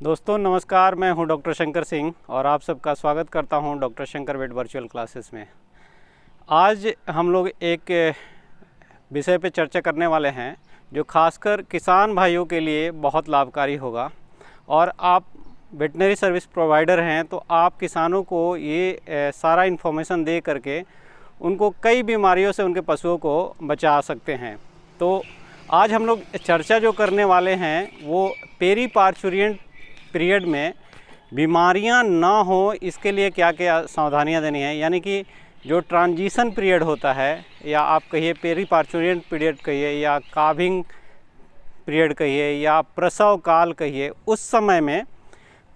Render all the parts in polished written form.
दोस्तों नमस्कार, मैं हूं डॉक्टर शंकर सिंह और आप सबका स्वागत करता हूं डॉक्टर शंकर वेट वर्चुअल क्लासेस में। आज हम लोग एक विषय पे चर्चा करने वाले हैं जो खासकर किसान भाइयों के लिए बहुत लाभकारी होगा। और आप वेटनरी सर्विस प्रोवाइडर हैं तो आप किसानों को ये सारा इन्फॉर्मेशन दे करके उनको कई बीमारियों से उनके पशुओं को बचा सकते हैं। तो आज हम लोग चर्चा जो करने वाले हैं वो पेरी पार्चुरिएंट पीरियड में बीमारियां ना हो इसके लिए क्या क्या सावधानियां देनी है। यानी कि जो ट्रांजिशन पीरियड होता है, या आप कहिए पेरी पार्चुरिएंट पीरियड कहिए, या काविंग पीरियड कहिए, या प्रसव काल कहिए, उस समय में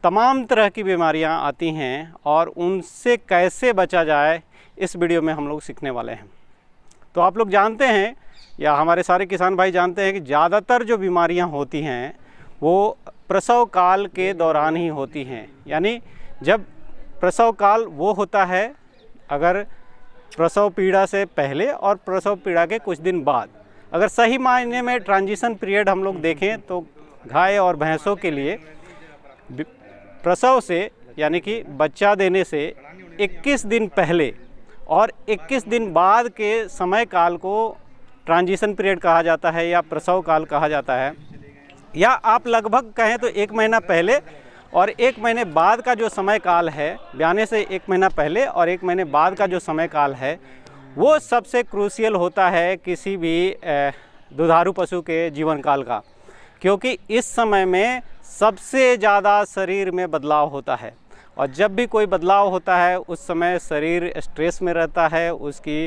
तमाम तरह की बीमारियां आती हैं और उनसे कैसे बचा जाए इस वीडियो में हम लोग सीखने वाले हैं। तो आप लोग जानते हैं या हमारे सारे किसान भाई जानते हैं कि ज़्यादातर जो बीमारियां होती हैं वो प्रसव काल के दौरान ही होती हैं। यानी जब प्रसव काल वो होता है अगर प्रसव पीड़ा से पहले और प्रसव पीड़ा के कुछ दिन बाद। अगर सही मायने में ट्रांजिशन पीरियड हम लोग देखें तो गाय और भैंसों के लिए प्रसव से यानी कि बच्चा देने से 21 दिन पहले और 21 दिन बाद के समय काल को ट्रांजिशन पीरियड कहा जाता है या प्रसव काल कहा जाता है। या आप लगभग कहें तो 1 महीना पहले और 1 महीने बाद का जो समय काल है, ब्याने से 1 महीना पहले और 1 महीने बाद का जो समय काल है वो सबसे क्रूशियल होता है किसी भी दुधारू पशु के जीवन काल का, क्योंकि इस समय में सबसे ज़्यादा शरीर में बदलाव होता है। और जब भी कोई बदलाव होता है उस समय शरीर स्ट्रेस में रहता है, उसकी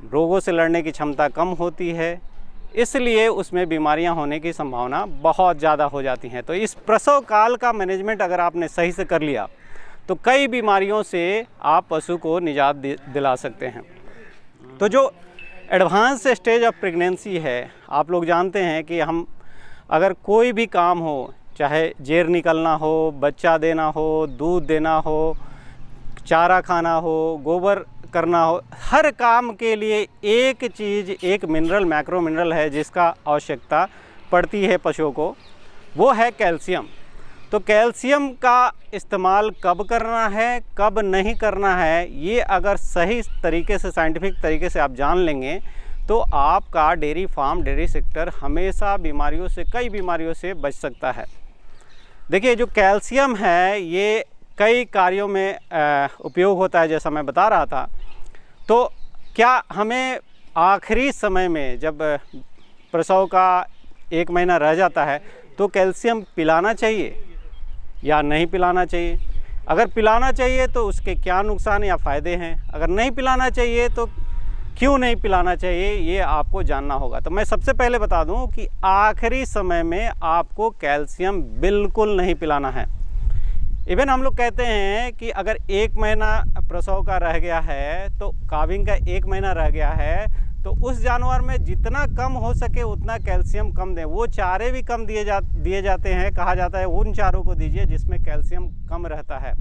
रोगों से लड़ने की क्षमता कम होती है, इसलिए उसमें बीमारियां होने की संभावना बहुत ज़्यादा हो जाती हैं। तो इस प्रसव काल का मैनेजमेंट अगर आपने सही से कर लिया तो कई बीमारियों से आप पशु को निजात दिला सकते हैं। तो जो एडवांस स्टेज ऑफ प्रेगनेंसी है, आप लोग जानते हैं कि हम अगर कोई भी काम हो, चाहे जेर निकलना हो, बच्चा देना हो, दूध देना हो, चारा खाना हो, गोबर करना हो, हर काम के लिए एक चीज़, एक मिनरल, मैक्रो मिनरल है जिसका आवश्यकता पड़ती है पशुओं को, वो है कैल्शियम। तो कैल्शियम का इस्तेमाल कब करना है, कब नहीं करना है, ये अगर सही तरीके से, साइंटिफिक तरीके से आप जान लेंगे तो आपका डेयरी फार्म, डेयरी सेक्टर हमेशा बीमारियों से, कई बीमारियों से बच सकता है। देखिए, जो कैल्शियम है ये कई कार्यों में उपयोग होता है, जैसा मैं बता रहा था। तो क्या हमें आखिरी समय में जब प्रसव का 1 महीना रह जाता है तो कैल्शियम पिलाना चाहिए या नहीं पिलाना चाहिए? अगर पिलाना चाहिए तो उसके क्या नुकसान या फ़ायदे हैं? अगर नहीं पिलाना चाहिए तो क्यों नहीं पिलाना चाहिए, ये आपको जानना होगा। तो मैं सबसे पहले बता दूं कि आखिरी समय में आपको कैल्शियम बिल्कुल नहीं पिलाना है। इवन हम लोग कहते हैं कि अगर 1 महीना प्रसव का रह गया है, तो काविंग का 1 महीना रह गया है, तो उस जानवर में जितना कम हो सके उतना कैल्शियम कम दें। वो चारे भी कम दिए जाते हैं, कहा जाता है उन चारों को दीजिए जिसमें कैल्शियम कम रहता है।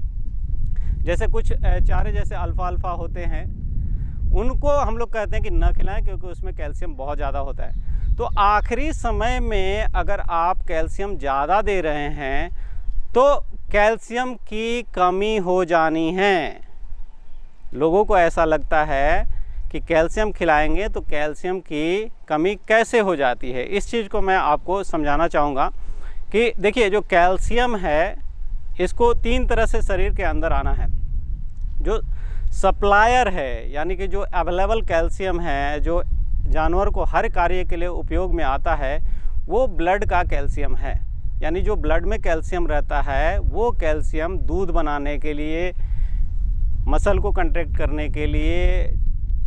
जैसे कुछ चारे जैसे अल्फा होते हैं, उनको हम लोग कहते हैं कि न खिलाएं क्योंकि उसमें कैल्शियम बहुत ज़्यादा होता है। तो आखिरी समय में अगर आप कैल्शियम ज़्यादा दे रहे हैं तो कैल्शियम की कमी हो जानी है। लोगों को ऐसा लगता है कि कैल्शियम खिलाएंगे तो कैल्शियम की कमी कैसे हो जाती है। इस चीज़ को मैं आपको समझाना चाहूँगा कि देखिए, जो कैल्शियम है इसको 3 तरह से शरीर के अंदर आना है। जो सप्लायर है, यानी कि जो अवेलेबल कैल्शियम है, जो जानवर को हर कार्य के लिए उपयोग में आता है, वो ब्लड का कैल्शियम है। यानी जो ब्लड में कैल्शियम रहता है वो कैल्शियम दूध बनाने के लिए, मसल को कंट्रैक्ट करने के लिए,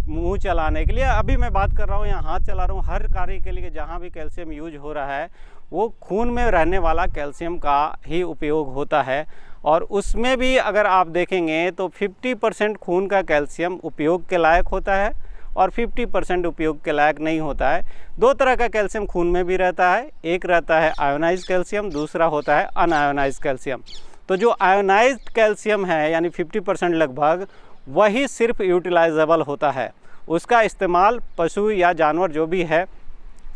मुंह चलाने के लिए, अभी मैं बात कर रहा हूँ, यहाँ हाथ चला रहा हूँ, हर कार्य के लिए जहाँ भी कैल्शियम यूज हो रहा है वो खून में रहने वाला कैल्शियम का ही उपयोग होता है। और उसमें भी अगर आप देखेंगे तो 50% खून का कैल्शियम उपयोग के लायक होता है और 50% उपयोग के लायक नहीं होता है। 2 तरह का कैल्शियम खून में भी रहता है, एक रहता है आयोनाइज्ड कैल्शियम, दूसरा होता है अनआयोनाइज्ड कैल्शियम। तो जो आयोनाइज्ड कैल्शियम है यानी 50% लगभग, वही सिर्फ यूटिलाइजेबल होता है। उसका इस्तेमाल पशु या जानवर जो भी है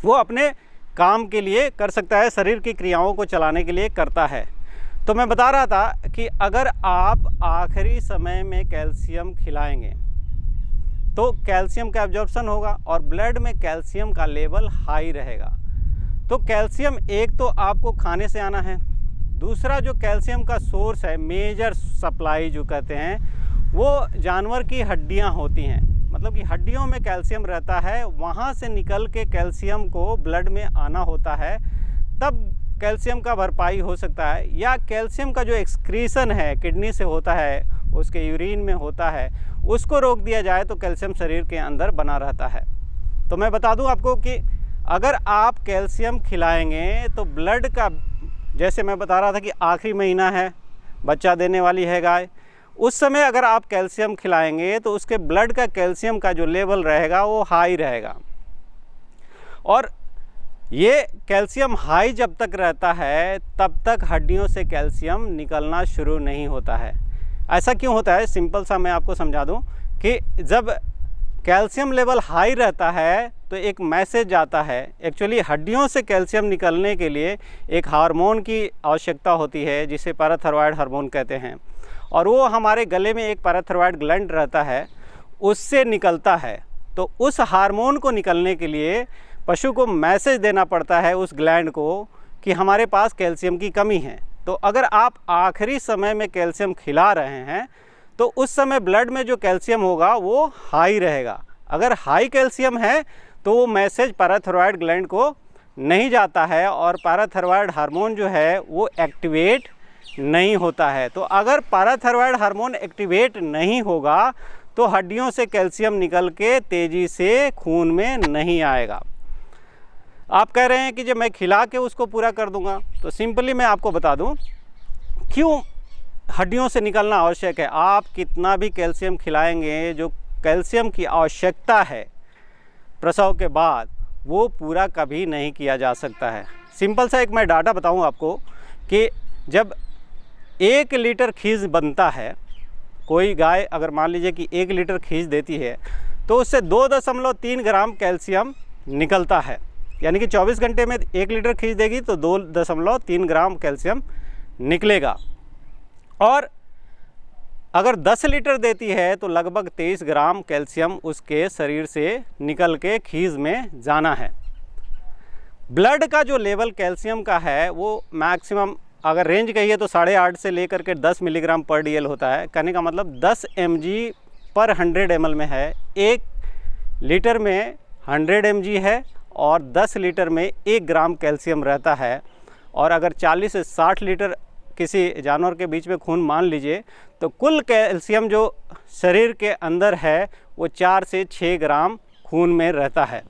वो अपने काम के लिए कर सकता है, शरीर की क्रियाओं को चलाने के लिए करता है। तो मैं बता रहा था कि अगर आप आखिरी समय में कैल्शियम खिलाएंगे तो कैल्शियम का एब्जॉर्प्शन होगा और ब्लड में कैल्शियम का लेवल हाई रहेगा। तो कैल्शियम एक तो आपको खाने से आना है, दूसरा जो कैल्शियम का सोर्स है, मेजर सप्लाई जो कहते हैं, वो जानवर की हड्डियां होती हैं। मतलब कि हड्डियों में कैल्शियम रहता है, वहाँ से निकल के कैल्शियम को ब्लड में आना होता है, तब कैल्शियम का भरपाई हो सकता है। या कैल्शियम का जो एक्सक्रीशन है किडनी से होता है, उसके यूरिन में होता है, उसको रोक दिया जाए तो कैल्शियम शरीर के अंदर बना रहता है। तो मैं बता दूं आपको कि अगर आप कैल्शियम खिलाएंगे तो ब्लड का, जैसे मैं बता रहा था कि आखिरी महीना है, बच्चा देने वाली है गाय, उस समय अगर आप कैल्शियम खिलाएंगे तो उसके ब्लड का कैल्शियम का जो लेवल रहेगा वो हाई रहेगा। और ये कैल्शियम हाई जब तक रहता है तब तक हड्डियों से कैल्शियम निकलना शुरू नहीं होता है। ऐसा क्यों होता है, सिंपल सा मैं आपको समझा दूं कि जब कैल्शियम लेवल हाई रहता है तो एक मैसेज आता है। एक्चुअली हड्डियों से कैल्शियम निकलने के लिए एक हार्मोन की आवश्यकता होती है जिसे पैराथायरॉयड हार्मोन कहते हैं, और वो हमारे गले में एक पैराथायरॉयड ग्लैंड रहता है, उससे निकलता है। तो उस हार्मोन को निकलने के लिए पशु को मैसेज देना पड़ता है उस ग्लैंड को कि हमारे पास कैल्शियम की कमी है। तो अगर आप आखिरी समय में कैल्शियम खिला रहे हैं तो उस समय ब्लड में जो कैल्शियम होगा वो हाई रहेगा। अगर हाई कैल्शियम है तो वो मैसेज पैराथायरॉयड ग्लैंड को नहीं जाता है और पैराथायरॉयड हार्मोन जो है वो एक्टिवेट नहीं होता है। तो अगर पैराथायरॉयड हार्मोन एक्टिवेट नहीं होगा तो हड्डियों से कैल्शियम निकल के तेज़ी से खून में नहीं आएगा। आप कह रहे हैं कि जब मैं खिला के उसको पूरा कर दूंगा, तो सिंपली मैं आपको बता दूं क्यों हड्डियों से निकलना आवश्यक है। आप कितना भी कैल्शियम खिलाएंगे, जो कैल्शियम की आवश्यकता है प्रसव के बाद, वो पूरा कभी नहीं किया जा सकता है। सिंपल सा एक मैं डाटा बताऊं आपको कि जब 1 लीटर खीस बनता है, कोई गाय अगर मान लीजिए कि 1 लीटर खीस देती है तो उससे 2.3 ग्राम कैल्शियम निकलता है। यानी कि 24 घंटे में 1 लीटर खींच देगी तो 2.3 ग्राम कैल्शियम निकलेगा। और अगर 10 लीटर देती है तो लगभग 23 ग्राम कैल्शियम उसके शरीर से निकल के खीज में जाना है। ब्लड का जो लेवल कैल्शियम का है वो मैक्सिमम अगर रेंज कहिए तो 8.5 से लेकर के 10 मिलीग्राम पर DL होता है। कहने का मतलब 10 mg पर 100 ml में है। 1 लीटर में 100 mg है और 10 लीटर में 1 ग्राम कैल्शियम रहता है। और अगर 40 से 60 लीटर किसी जानवर के बीच में खून मान लीजिए तो कुल कैल्शियम जो शरीर के अंदर है वो 4 से 6 ग्राम खून में रहता है।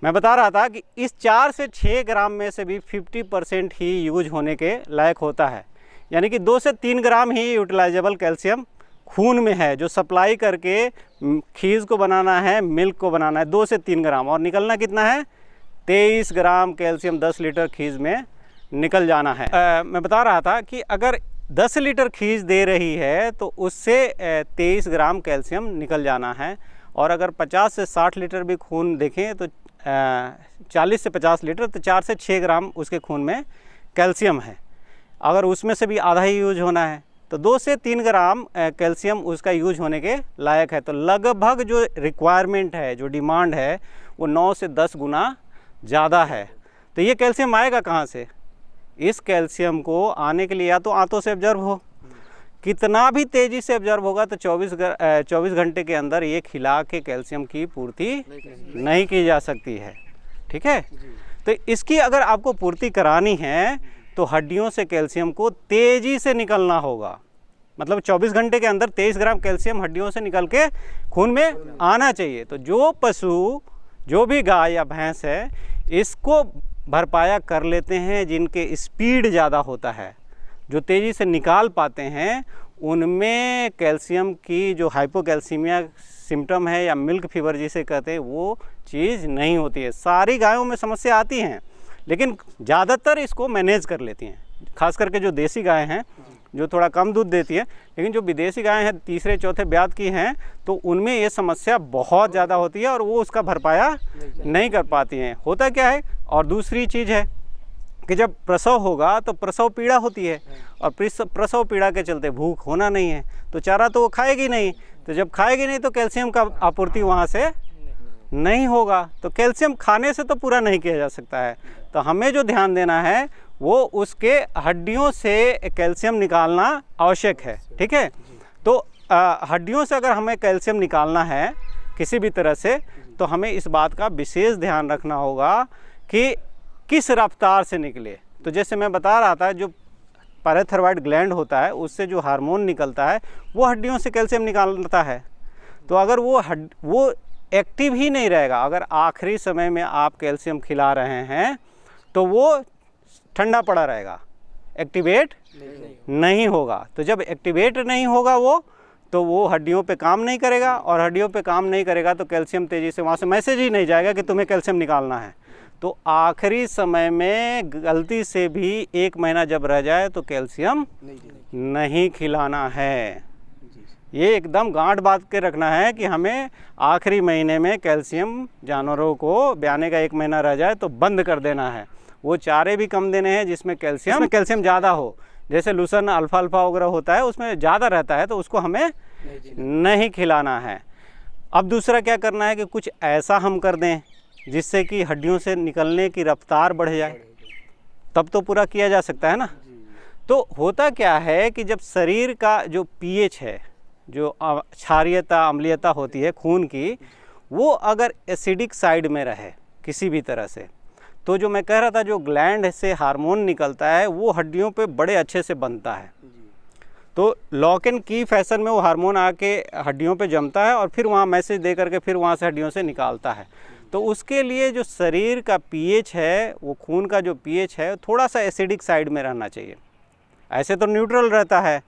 मैं बता रहा था कि इस 4 से 6 ग्राम में से भी 50% ही यूज होने के लायक होता है। यानी कि 2 से 3 ग्राम ही यूटिलाइजेबल कैल्शियम खून में है, जो सप्लाई करके खीज को बनाना है, मिल्क को बनाना है। 2 से 3 ग्राम और निकलना कितना है, 23 ग्राम कैल्शियम 10 लीटर खीज में निकल जाना है। मैं बता रहा था कि अगर 10 लीटर खीज दे रही है तो उससे 23 ग्राम कैल्शियम निकल जाना है। और अगर 50 से 60 लीटर भी खून देखें तो 40 से 50 लीटर तो 4 से 6 ग्राम उसके खून में कैल्शियम है। अगर उसमें से भी आधा ही यूज होना है तो 2 से 3 ग्राम कैल्शियम उसका यूज होने के लायक है। तो लगभग जो रिक्वायरमेंट है, जो डिमांड है, वो 9 से 10 गुना ज़्यादा है। तो ये कैल्शियम आएगा कहाँ से? इस कैल्शियम को आने के लिए या तो आंतों से ऑब्जर्व हो, कितना भी तेज़ी से ऑब्जर्व होगा तो 24 घंटे के अंदर ये खिला के कैल्शियम की पूर्ति नहीं की जा सकती है। ठीक है, तो इसकी अगर आपको पूर्ति करानी है तो हड्डियों से कैल्शियम को तेज़ी से निकलना होगा। मतलब 24 घंटे के अंदर 23 ग्राम कैल्शियम हड्डियों से निकल के खून में आना चाहिए। तो जो पशु, जो भी गाय या भैंस है, इसको भरपाया कर लेते हैं जिनके स्पीड ज़्यादा होता है, जो तेज़ी से निकाल पाते हैं, उनमें कैल्शियम की जो हाइपोकैल्सीमिया सिम्टम है या मिल्क फीवर जिसे कहते हैं वो चीज़ नहीं होती है। सारी गायों में समस्या आती हैं लेकिन ज़्यादातर इसको मैनेज कर लेती हैं। खास करके जो देसी गाय हैं जो थोड़ा कम दूध देती है, लेकिन जो विदेशी गाय हैं तीसरे चौथे ब्यात की हैं तो उनमें ये समस्या बहुत ज़्यादा होती है और वो उसका भरपाया नहीं कर पाती हैं। होता क्या है, और दूसरी चीज़ है कि जब प्रसव होगा तो प्रसव पीड़ा होती है, और प्रसव पीड़ा के चलते भूख होना नहीं है, तो चारा तो वो खाएगी नहीं, तो जब खाएगी नहीं तो कैल्शियम का आपूर्ति वहाँ से नहीं होगा, तो कैल्शियम खाने से तो पूरा नहीं किया जा सकता है। तो हमें जो ध्यान देना है वो उसके हड्डियों से कैल्शियम निकालना आवश्यक है, ठीक है। तो हड्डियों से अगर हमें कैल्शियम निकालना है किसी भी तरह से, तो हमें इस बात का विशेष ध्यान रखना होगा कि किस रफ्तार से निकले। तो जैसे मैं बता रहा था, जो पैराथायरॉइड ग्लैंड होता है उससे जो हार्मोन निकलता है वो हड्डियों से कैल्शियम निकालता है। तो अगर वो एक्टिव ही नहीं रहेगा, अगर आखिरी समय में आप कैल्शियम खिला रहे हैं तो वो ठंडा पड़ा रहेगा, एक्टिवेट नहीं होगा। तो जब एक्टिवेट नहीं होगा तो वो हड्डियों पे काम नहीं करेगा, और हड्डियों पे काम नहीं करेगा तो कैल्शियम तेज़ी से वहाँ से मैसेज ही नहीं जाएगा कि तुम्हें कैल्शियम निकालना है। तो आखिरी समय में गलती से भी 1 महीना जब रह जाए तो कैल्शियम नहीं खिलाना है। ये एकदम गांठ बांध के रखना है कि हमें आखिरी महीने में कैल्शियम जानवरों को ब्याने का 1 महीना रह जाए तो बंद कर देना है। वो चारे भी कम देने हैं जिसमें कैल्शियम ज़्यादा हो, जैसे लूसन अल्फा वगैरह होता है उसमें ज़्यादा रहता है, तो उसको हमें नहीं खिलाना है। अब दूसरा क्या करना है कि कुछ ऐसा हम कर दें जिससे कि हड्डियों से निकलने की रफ्तार बढ़ जाए, तब तो पूरा किया जा सकता है ना। तो होता क्या है कि जब शरीर का जो पीएच है, जो क्षारीयता अम्लीयता होती है खून की, वो अगर एसिडिक साइड में रहे किसी भी तरह से, तो जो मैं कह रहा था जो ग्लैंड से हार्मोन निकलता है वो हड्डियों पे बड़े अच्छे से बनता है। तो लॉक एंड की फैशन में वो हार्मोन आके हड्डियों पे जमता है और फिर वहाँ मैसेज दे करके फिर वहाँ से हड्डियों से निकालता है। तो उसके लिए जो शरीर का पीएच है, वो खून का जो पीएच है थोड़ा सा एसिडिक साइड में रहना चाहिए। ऐसे तो न्यूट्रल रहता है,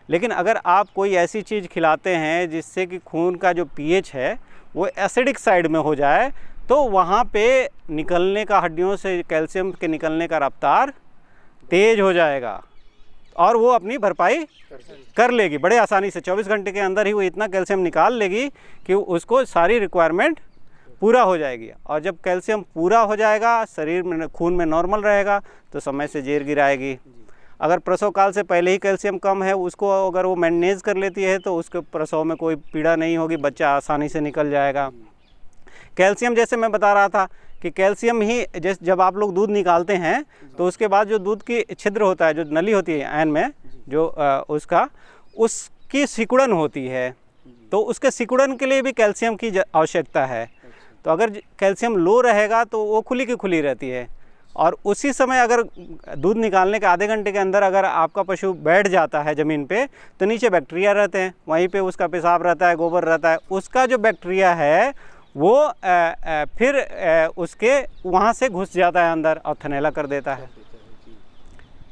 लेकिन अगर आप कोई ऐसी चीज़ खिलाते हैं जिससे कि खून का जो पीएच है वो एसिडिक साइड में हो जाए, तो वहाँ पे निकलने का, हड्डियों से कैल्शियम के निकलने का रफ्तार तेज़ हो जाएगा और वो अपनी भरपाई कर लेगी बड़े आसानी से। 24 घंटे के अंदर ही वो इतना कैल्शियम निकाल लेगी कि उसको सारी रिक्वायरमेंट पूरा हो जाएगी। और जब कैल्शियम पूरा हो जाएगा, शरीर में खून में नॉर्मल रहेगा, तो समय से जेर गिराएगी। अगर प्रसव काल से पहले ही कैल्शियम कम है, उसको अगर वो मैनेज कर लेती है तो उसके प्रसव में कोई पीड़ा नहीं होगी, बच्चा आसानी से निकल जाएगा। कैल्शियम, जैसे मैं बता रहा था कि कैल्शियम ही, जैसे जब आप लोग दूध निकालते हैं तो उसके बाद जो दूध की छिद्र होता है, जो नली होती है ऐन में, जो उसकी सिकुड़न होती है, तो उसके सिकुड़न के लिए भी कैल्शियम की आवश्यकता है। तो अगर कैल्शियम लो रहेगा तो वो खुली की खुली रहती है, और उसी समय अगर दूध निकालने के आधे घंटे के अंदर अगर आपका पशु बैठ जाता है ज़मीन पे, तो नीचे बैक्टीरिया रहते हैं, वहीं पे उसका पेशाब रहता है, गोबर रहता है, उसका जो बैक्टीरिया है वो फिर उसके वहाँ से घुस जाता है अंदर और थनैला कर देता है।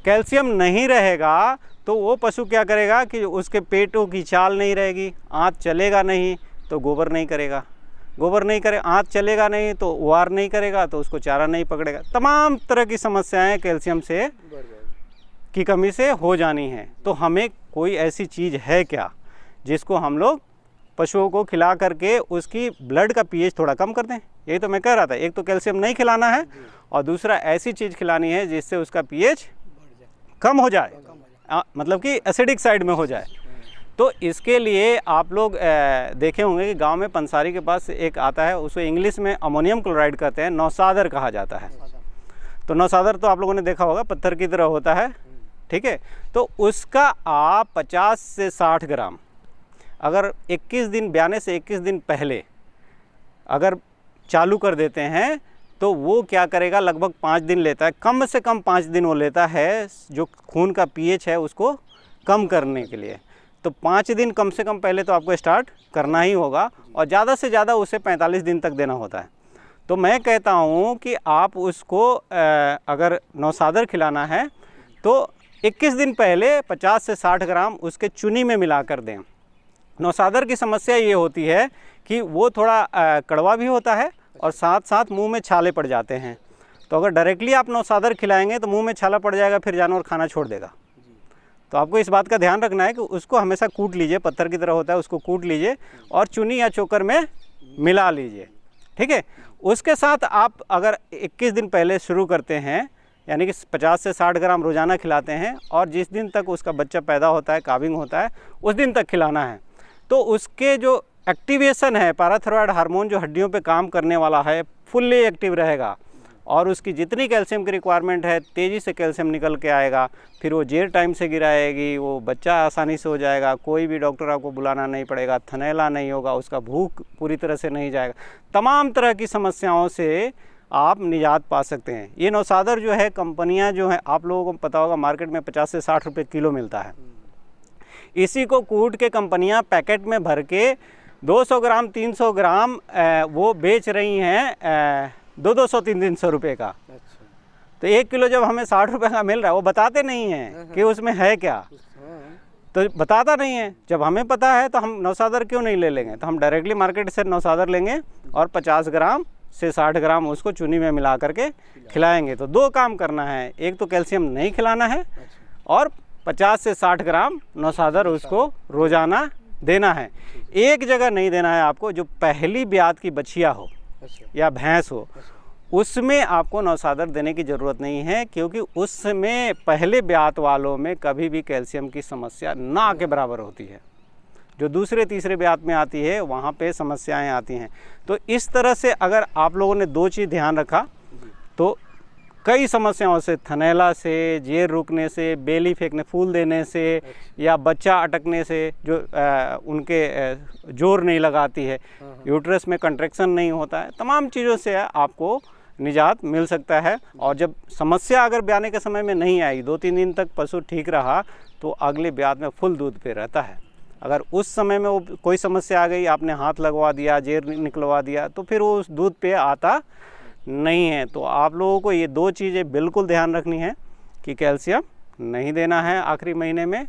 कैल्शियम नहीं रहेगा तो वो पशु क्या करेगा कि उसके पेटों की चाल नहीं रहेगी, आँत चलेगा नहीं तो गोबर नहीं करेगा, गोबर नहीं करे, आँत चलेगा नहीं तो वार नहीं करेगा, तो उसको चारा नहीं पकड़ेगा। तमाम तरह की समस्याएं कैल्शियम से की कमी से हो जानी है। तो हमें कोई ऐसी चीज़ है क्या जिसको हम लोग पशुओं को खिला करके उसकी ब्लड का पीएच थोड़ा कम कर दें? यही तो मैं कह रहा था, एक तो कैल्शियम नहीं खिलाना है और दूसरा ऐसी चीज़ खिलानी है जिससे उसका पीएच कम हो जाए, मतलब कि एसिडिक साइड में हो जाए। तो इसके लिए आप लोग देखे होंगे कि गांव में पंसारी के पास एक आता है, उसको इंग्लिश में अमोनियम क्लोराइड कहते हैं, नौसादर कहा जाता है। तो नौसादर तो आप लोगों ने देखा होगा, पत्थर की तरह होता है, ठीक है। तो उसका आप 50 से 60 ग्राम अगर 21 दिन, ब्याने से 21 दिन पहले अगर चालू कर देते हैं तो वो क्या करेगा, लगभग 5 दिन लेता है, कम से कम 5 दिन वो लेता है जो खून का पीएच है उसको कम करने के लिए। तो 5 दिन कम से कम पहले तो आपको स्टार्ट करना ही होगा, और ज़्यादा से ज़्यादा उसे 45 दिन तक देना होता है। तो मैं कहता हूँ कि आप उसको अगर नौसादर खिलाना है तो 21 दिन पहले 50 से 60 ग्राम उसके चुनी में मिला कर दें। नौसादर की समस्या ये होती है कि वो थोड़ा कड़वा भी होता है और साथ साथ मुंह में छाले पड़ जाते हैं। तो अगर डायरेक्टली आप नौसादर खिलाएंगे तो मुंह में छाला पड़ जाएगा, फिर जानवर खाना छोड़ देगा। तो आपको इस बात का ध्यान रखना है कि उसको हमेशा कूट लीजिए, पत्थर की तरह होता है, उसको कूट लीजिए और चुनी या चोकर में मिला लीजिए, ठीक है। उसके साथ आप अगर 21 दिन पहले शुरू करते हैं यानी कि 50 से 60 ग्राम रोज़ाना खिलाते हैं, और जिस दिन तक उसका बच्चा पैदा होता है, काविंग होता है, उस दिन तक खिलाना है। तो उसके जो एक्टिवेशन है, पैराथायरॉयड हार्मोन जो हड्डियों पे काम करने वाला है, फुल्ली एक्टिव रहेगा, और उसकी जितनी कैल्शियम की रिक्वायरमेंट है तेज़ी से कैल्शियम निकल के आएगा। फिर वो जेर टाइम से गिराएगी, वो बच्चा आसानी से हो जाएगा, कोई भी डॉक्टर आपको बुलाना नहीं पड़ेगा, थनैला नहीं होगा, उसका भूख पूरी तरह से नहीं जाएगा। तमाम तरह की समस्याओं से आप निजात पा सकते हैं। ये नौसादर जो है, कंपनियां जो हैं, आप लोगों को पता होगा मार्केट में 50 से 60 रुपये किलो मिलता है। इसी को कूट के कंपनियां पैकेट में भर के 200 ग्राम 300 ग्राम वो बेच रही हैं 200 300 रुपये का। अच्छा। तो 1 किलो जब हमें 60 रुपये का मिल रहा है, वो बताते नहीं हैं कि उसमें है क्या, तो बताता नहीं है। जब हमें पता है तो हम नौसादर क्यों नहीं ले लेंगे, तो हम डायरेक्टली मार्केट से नौसादर लेंगे और 50 ग्राम से 60 ग्राम उसको चूनी में मिला करके खिलाएंगे। तो 2 काम करना है, एक तो कैल्शियम नहीं खिलाना है, और 50 से 60 ग्राम नौसादर उसको रोज़ाना देना है। एक जगह नहीं देना है आपको, जो पहली ब्यात की बछिया हो या भैंस हो, उसमें आपको नौसादर देने की ज़रूरत नहीं है, क्योंकि उसमें पहले ब्यात वालों में कभी भी कैल्शियम की समस्या ना के बराबर होती है। जो दूसरे तीसरे ब्यात में आती है वहाँ पे समस्याएं आती हैं। तो इस तरह से अगर आप लोगों ने 2 चीज़ ध्यान रखा तो कई समस्याओं से, थनैला से, जेर रुकने से, बेली फेंकने, फूल देने से, या बच्चा अटकने से जो उनके जोर नहीं लगाती है, यूट्रस में कंट्रैक्शन नहीं होता है, तमाम चीज़ों से आपको निजात मिल सकता है। और जब समस्या अगर ब्याने के समय में नहीं आई, 2-3 दिन तक पशु ठीक रहा, तो अगले ब्यात में फुल दूध पे रहता है। अगर उस समय में वो कोई समस्या आ गई, आपने हाथ लगवा दिया, जेर निकलवा दिया, तो फिर वो उस दूध पे आता नहीं है। तो आप लोगों को ये 2 चीज़ें बिल्कुल ध्यान रखनी है कि कैल्शियम नहीं देना है आखिरी महीने में,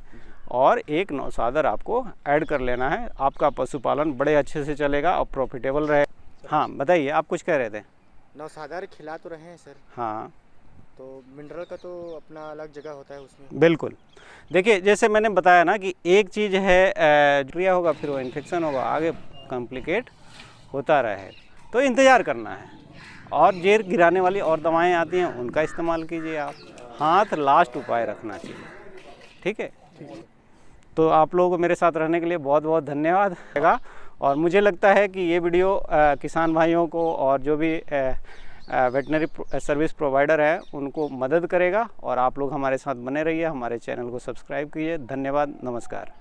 और एक नौसादर आपको ऐड कर लेना है। आपका पशुपालन बड़े अच्छे से चलेगा और प्रॉफिटेबल रहे। हाँ बताइए, आप कुछ कह रहे थे। नौसादर खिला तो रहे हैं सर। हाँ, तो मिनरल का तो अपना अलग जगह होता है उसमें। बिल्कुल। देखिए, जैसे मैंने बताया ना कि एक चीज़ है क्रिया होगा, फिर वो इन्फेक्शन होगा, आगे कॉम्प्लिकेट होता रहे, तो इंतज़ार करना है। और जेर गिराने वाली और दवाएं आती हैं, उनका इस्तेमाल कीजिए आप। हाथ लास्ट उपाय रखना चाहिए, ठीक है। तो आप लोगों को मेरे साथ रहने के लिए बहुत बहुत धन्यवाद। और मुझे लगता है कि ये वीडियो किसान भाइयों को और जो भी वेटनरी सर्विस प्रोवाइडर है उनको मदद करेगा। और आप लोग हमारे साथ बने रहिए, हमारे चैनल को सब्सक्राइब कीजिए। धन्यवाद, नमस्कार।